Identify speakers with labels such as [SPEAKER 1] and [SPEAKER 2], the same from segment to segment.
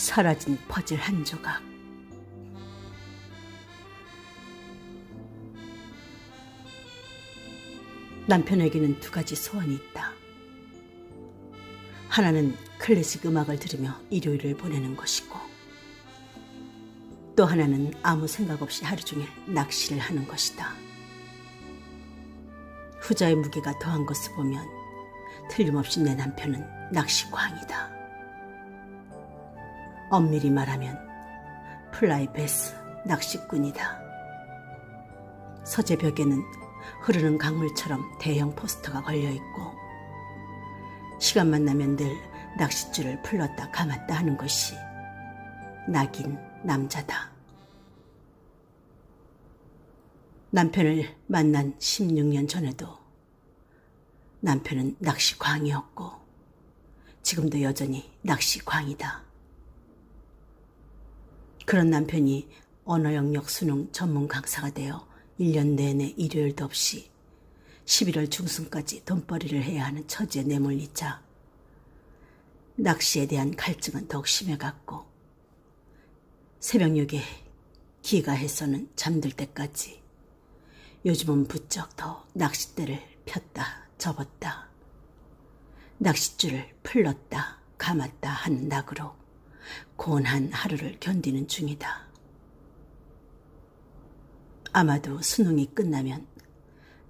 [SPEAKER 1] 사라진 퍼즐 한 조각. 남편에게는 두 가지 소원이 있다. 하나는 클래식 음악을 들으며 일요일을 보내는 것이고, 또 하나는 아무 생각 없이 하루 종일 낚시를 하는 것이다. 후자의 무게가 더한 것을 보면 틀림없이 내 남편은 낚시광이다. 엄밀히 말하면 플라이 베스 낚시꾼이다. 서재 벽에는 흐르는 강물처럼 대형 포스터가 걸려있고, 시간만 나면 늘 낚싯줄을 풀렀다 감았다 하는 것이 낙인 남자다. 남편을 만난 16년 전에도 남편은 낚시광이었고, 지금도 여전히 낚시광이다. 그런 남편이 언어 영역 수능 전문 강사가 되어 1년 내내 일요일도 없이 11월 중순까지 돈벌이를 해야 하는 처지에 내몰리자 낚시에 대한 갈증은 더욱 심해갔고, 새벽 6에 기가해서는 잠들 때까지 요즘은 부쩍 더 낚싯대를 폈다 접었다, 낚싯줄을 풀렀다 감았다 하는 낙으로 고온한 하루를 견디는 중이다. 아마도 수능이 끝나면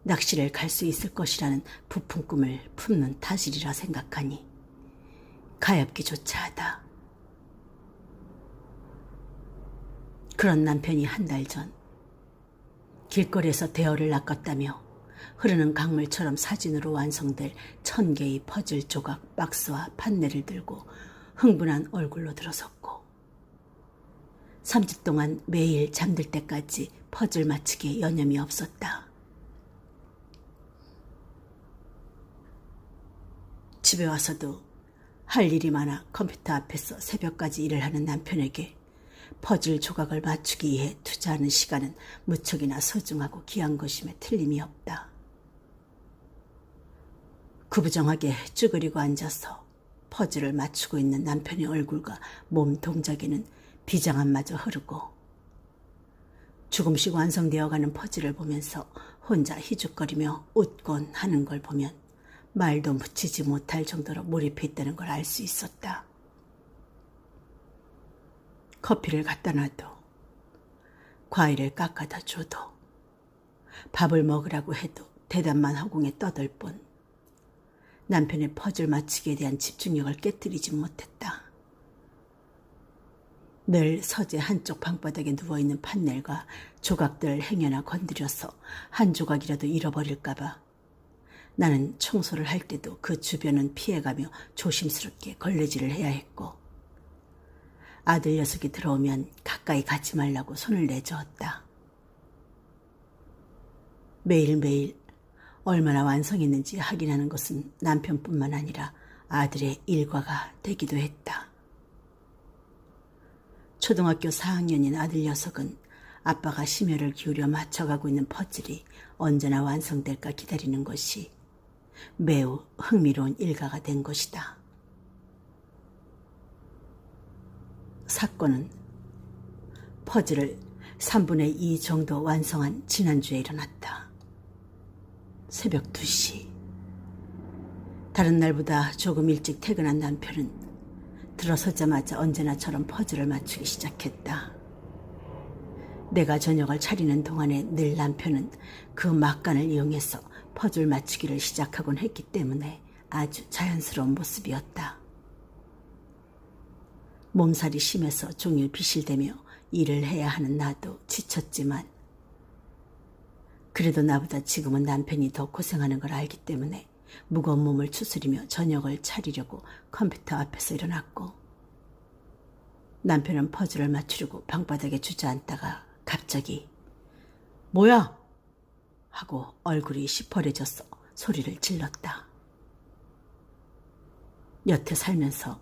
[SPEAKER 1] 낚시를 갈 수 있을 것이라는 부푼 꿈을 품는 타질이라 생각하니 가엾기조차 하다. 그런 남편이 한 달 전 길거리에서 대어를 낚았다며 흐르는 강물처럼 사진으로 완성될 1000개의 퍼즐 조각 박스와 판넬을 들고 흥분한 얼굴로 들어섰고, 3주 동안 매일 잠들 때까지 퍼즐 맞추기에 여념이 없었다. 집에 와서도 할 일이 많아 컴퓨터 앞에서 새벽까지 일을 하는 남편에게 퍼즐 조각을 맞추기 위해 투자하는 시간은 무척이나 소중하고 귀한 것임에 틀림이 없다. 구부정하게 쭈그리고 앉아서 퍼즐을 맞추고 있는 남편의 얼굴과 몸 동작에는 비장함마저 흐르고, 조금씩 완성되어가는 퍼즐을 보면서 혼자 희죽거리며 웃곤 하는 걸 보면 말도 붙이지 못할 정도로 몰입해 있다는 걸 알 수 있었다. 커피를 갖다 놔도, 과일을 깎아다 줘도, 밥을 먹으라고 해도 대답만 허공에 떠들 뿐 남편의 퍼즐 맞추기에 대한 집중력을 깨뜨리지 못했다. 늘 서재 한쪽 방바닥에 누워있는 판넬과 조각들을 행여나 건드려서 한 조각이라도 잃어버릴까봐 나는 청소를 할 때도 그 주변은 피해가며 조심스럽게 걸레질을 해야 했고, 아들 녀석이 들어오면 가까이 가지 말라고 손을 내저었다. 매일매일 얼마나 완성했는지 확인하는 것은 남편뿐만 아니라 아들의 일과가 되기도 했다. 초등학교 4학년인 아들 녀석은 아빠가 심혈을 기울여 맞춰가고 있는 퍼즐이 언제나 완성될까 기다리는 것이 매우 흥미로운 일과가 된 것이다. 사건은 퍼즐을 3분의 2 정도 완성한 지난주에 일어났다. 새벽 2시. 다른 날보다 조금 일찍 퇴근한 남편은 들어서자마자 언제나처럼 퍼즐을 맞추기 시작했다. 내가 저녁을 차리는 동안에 늘 남편은 그 막간을 이용해서 퍼즐 맞추기를 시작하곤 했기 때문에 아주 자연스러운 모습이었다. 몸살이 심해서 종일 비실대며 일을 해야 하는 나도 지쳤지만, 그래도 나보다 지금은 남편이 더 고생하는 걸 알기 때문에 무거운 몸을 추스리며 저녁을 차리려고 컴퓨터 앞에서 일어났고, 남편은 퍼즐을 맞추려고 방바닥에 주저앉다가 갑자기 "뭐야?" 하고 얼굴이 시퍼래져서 소리를 질렀다. 여태 살면서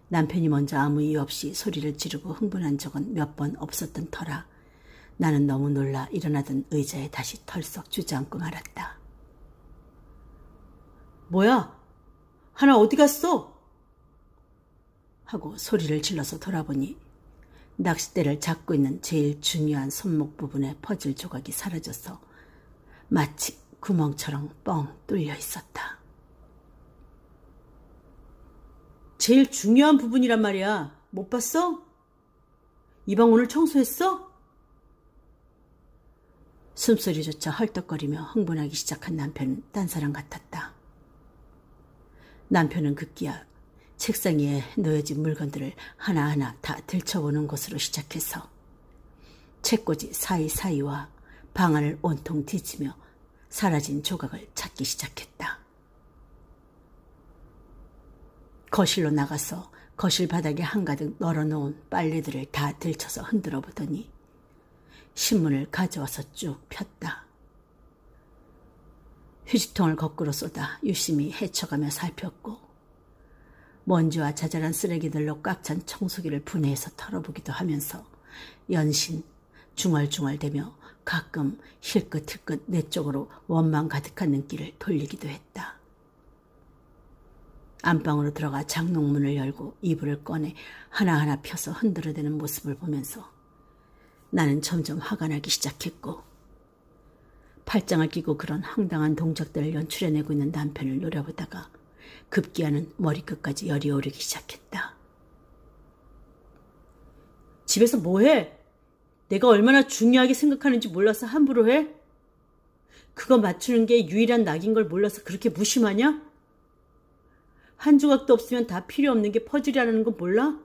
[SPEAKER 1] 남편이 먼저 아무 이유 없이 소리를 지르고 흥분한 적은 몇 번 없었던 터라 나는 너무 놀라 일어나던 의자에 다시 털썩 주저앉고 말았다. "뭐야? 하나 어디 갔어?" 하고 소리를 질러서 돌아보니 낚싯대를 잡고 있는 제일 중요한 손목 부분의 퍼즐 조각이 사라져서 마치 구멍처럼 뻥 뚫려 있었다. 제일 중요한 부분이란 말이야. 못 봤어? 이 방 오늘 청소했어? 숨소리조차 헐떡거리며 흥분하기 시작한 남편은 딴 사람 같았다. 남편은 급기야 책상 위에 놓여진 물건들을 하나하나 다 들춰보는 것으로 시작해서 책꽂이 사이사이와 방안을 온통 뒤지며 사라진 조각을 찾기 시작했다. 거실로 나가서 거실 바닥에 한가득 널어놓은 빨래들을 다 들쳐서 흔들어 보더니 신문을 가져와서 쭉 폈다. 휴지통을 거꾸로 쏟아 유심히 헤쳐가며 살폈고 먼지와 자잘한 쓰레기들로 꽉 찬 청소기를 분해해서 털어보기도 하면서 연신 중얼중얼대며 가끔 힐끗힐끗 내 쪽으로 원망 가득한 눈길을 돌리기도 했다. 안방으로 들어가 장롱문을 열고 이불을 꺼내 하나하나 펴서 흔들어대는 모습을 보면서 나는 점점 화가 나기 시작했고 팔짱을 끼고 그런 황당한 동작들을 연출해내고 있는 남편을 노려보다가 급기야는 머리끝까지 열이 오르기 시작했다. 집에서 뭐해? 내가 얼마나 중요하게 생각하는지 몰라서 함부로 해? 그거 맞추는 게 유일한 낙인 걸 몰라서 그렇게 무심하냐? 한 조각도 없으면 다 필요 없는 게 퍼즐이라는 거 몰라?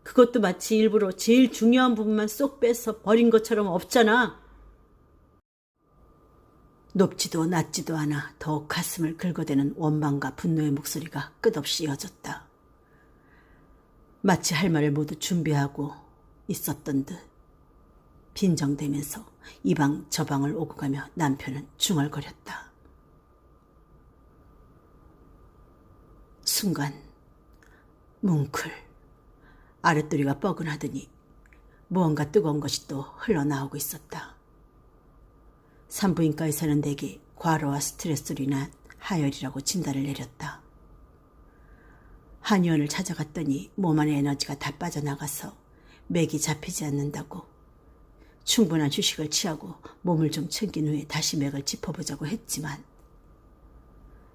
[SPEAKER 1] 그것도 마치 일부러 제일 중요한 부분만 쏙 빼서 버린 것처럼 없잖아. 높지도 낮지도 않아 더욱 가슴을 긁어대는 원망과 분노의 목소리가 끝없이 이어졌다. 마치 할 말을 모두 준비하고 있었던 듯 빈정대면서 이 방 저 방을 오고 가며 남편은 중얼거렸다. 순간 뭉클 아랫도리가 뻐근하더니 무언가 뜨거운 것이 또 흘러나오고 있었다. 산부인과에서는 내게 과로와 스트레스로 인한 하열이라고 진단을 내렸다. 한의원을 찾아갔더니 몸 안의 에너지가 다 빠져나가서 맥이 잡히지 않는다고 충분한 휴식을 취하고 몸을 좀 챙긴 후에 다시 맥을 짚어보자고 했지만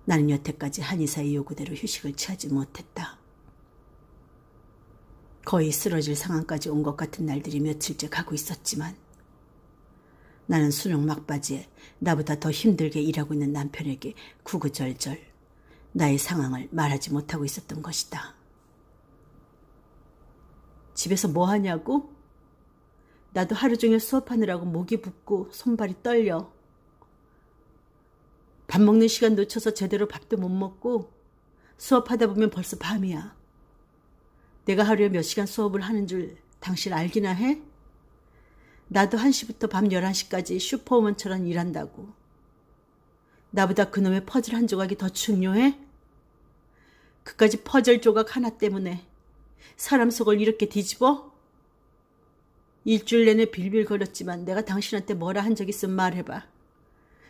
[SPEAKER 1] 나는 여태까지 한의사의 요구대로 휴식을 취하지 못했다. 거의 쓰러질 상황까지 온 것 같은 날들이 며칠째 가고 있었지만 나는 수능 막바지에 나보다 더 힘들게 일하고 있는 남편에게 구구절절 나의 상황을 말하지 못하고 있었던 것이다. 집에서 뭐 하냐고? 나도 하루 종일 수업하느라고 목이 붓고 손발이 떨려. 밥 먹는 시간 놓쳐서 제대로 밥도 못 먹고 수업하다 보면 벌써 밤이야. 내가 하루에 몇 시간 수업을 하는 줄 당신 알기나 해? 나도 1시부터 밤 11시까지 슈퍼우먼처럼 일한다고. 나보다 그놈의 퍼즐 한 조각이 더 중요해? 그까지 퍼즐 조각 하나 때문에 사람 속을 이렇게 뒤집어? 일주일 내내 빌빌거렸지만 내가 당신한테 뭐라 한 적 있으면 말해봐.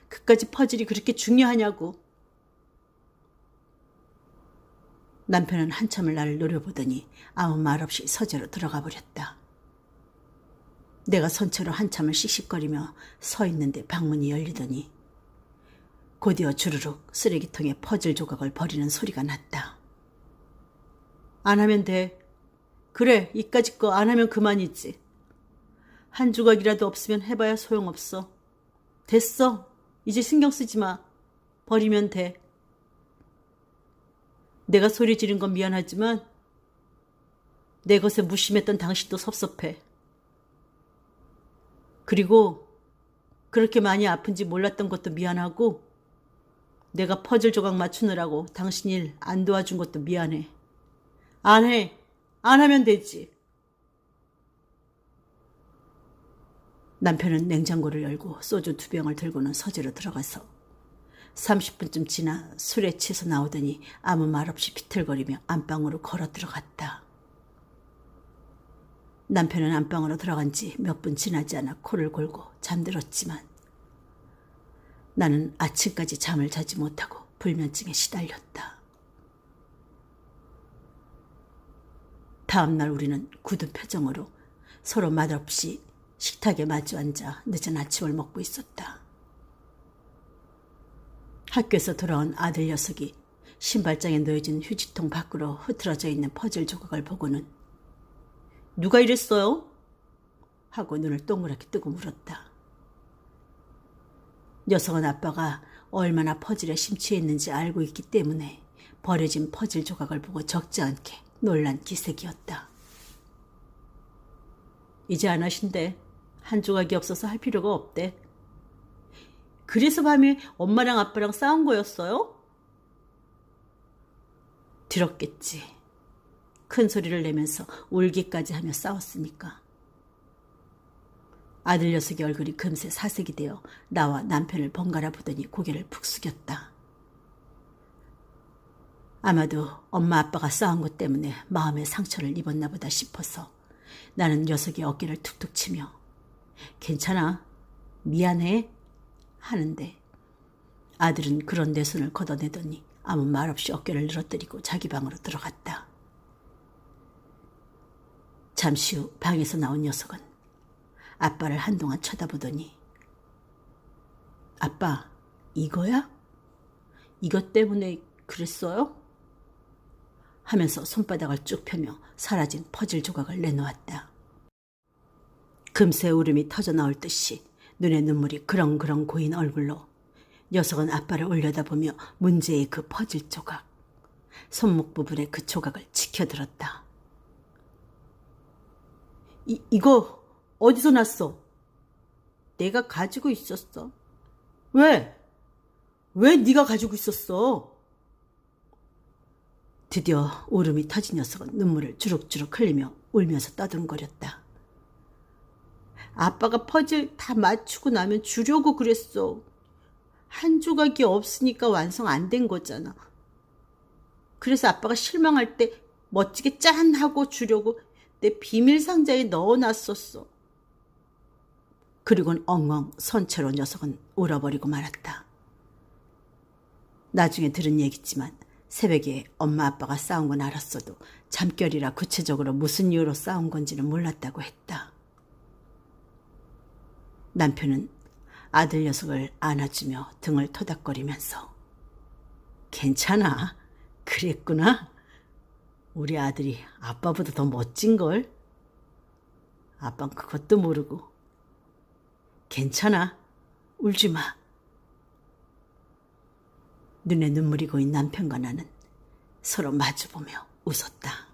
[SPEAKER 1] 그까지 퍼즐이 그렇게 중요하냐고. 남편은 한참을 나를 노려보더니 아무 말 없이 서재로 들어가 버렸다. 내가 선체로 한참을 씩씩거리며 서 있는데 방문이 열리더니 곧이어 주르륵 쓰레기통에 퍼즐 조각을 버리는 소리가 났다. 안 하면 돼. 그래, 이까짓 거 안 하면 그만이지. 한 조각이라도 없으면 해봐야 소용없어. 됐어. 이제 신경 쓰지 마. 버리면 돼. 내가 소리 지른 건 미안하지만 내 것에 무심했던 당신도 섭섭해. 그리고 그렇게 많이 아픈지 몰랐던 것도 미안하고 내가 퍼즐 조각 맞추느라고 당신 일 안 도와준 것도 미안해. 안 해. 안 하면 되지. 남편은 냉장고를 열고 소주 2병을 들고는 서재로 들어가서 30분쯤 지나 술에 취해서 나오더니 아무 말 없이 비틀거리며 안방으로 걸어 들어갔다. 남편은 안방으로 들어간 지 몇 분 지나지 않아 코를 골고 잠들었지만 나는 아침까지 잠을 자지 못하고 불면증에 시달렸다. 다음날 우리는 굳은 표정으로 서로 맛없이 식탁에 마주 앉아 늦은 아침을 먹고 있었다. 학교에서 돌아온 아들 녀석이 신발장에 놓여진 휴지통 밖으로 흐트러져 있는 퍼즐 조각을 보고는 누가 이랬어요? 하고 눈을 동그랗게 뜨고 물었다. 녀석은 아빠가 얼마나 퍼즐에 심취했는지 알고 있기 때문에 버려진 퍼즐 조각을 보고 적지 않게 놀란 기색이었다. 이제 안 하신대. 한 조각이 없어서 할 필요가 없대. 그래서 밤에 엄마랑 아빠랑 싸운 거였어요? 들었겠지. 큰 소리를 내면서 울기까지 하며 싸웠으니까. 아들 녀석의 얼굴이 금세 사색이 되어 나와 남편을 번갈아 보더니 고개를 푹 숙였다. 아마도 엄마 아빠가 싸운 것 때문에 마음에 상처를 입었나 보다 싶어서 나는 녀석의 어깨를 툭툭 치며 괜찮아, 미안해 하는데 아들은 그런 내 손을 걷어내더니 아무 말 없이 어깨를 늘어뜨리고 자기 방으로 들어갔다. 잠시 후 방에서 나온 녀석은 아빠를 한동안 쳐다보더니 아빠, 이거야? 이것 때문에 그랬어요? 하면서 손바닥을 쭉 펴며 사라진 퍼즐 조각을 내놓았다. 금세 울음이 터져나올 듯이 눈에 눈물이 그렁그렁 고인 얼굴로 녀석은 아빠를 올려다보며 문제의 그 퍼즐 조각, 손목 부분의 그 조각을 지켜들었다. 이거 어디서 났어? 내가 가지고 있었어. 왜? 왜 네가 가지고 있었어? 드디어 울음이 터진 녀석은 눈물을 주룩주룩 흘리며 울면서 떠듬거렸다. 아빠가 퍼즐 다 맞추고 나면 주려고 그랬어. 한 조각이 없으니까 완성 안 된 거잖아. 그래서 아빠가 실망할 때 멋지게 짠 하고 주려고 내 비밀 상자에 넣어놨었어. 그리고는 엉엉 선체로 녀석은 울어버리고 말았다. 나중에 들은 얘기지만 새벽에 엄마 아빠가 싸운 건 알았어도 잠결이라 구체적으로 무슨 이유로 싸운 건지는 몰랐다고 했다. 남편은 아들 녀석을 안아주며 등을 토닥거리면서 괜찮아. 그랬구나. 우리 아들이 아빠보다 더 멋진걸. 아빠는 그것도 모르고. 괜찮아. 울지 마. 눈에 눈물이 고인 남편과 나는 서로 마주보며 웃었다.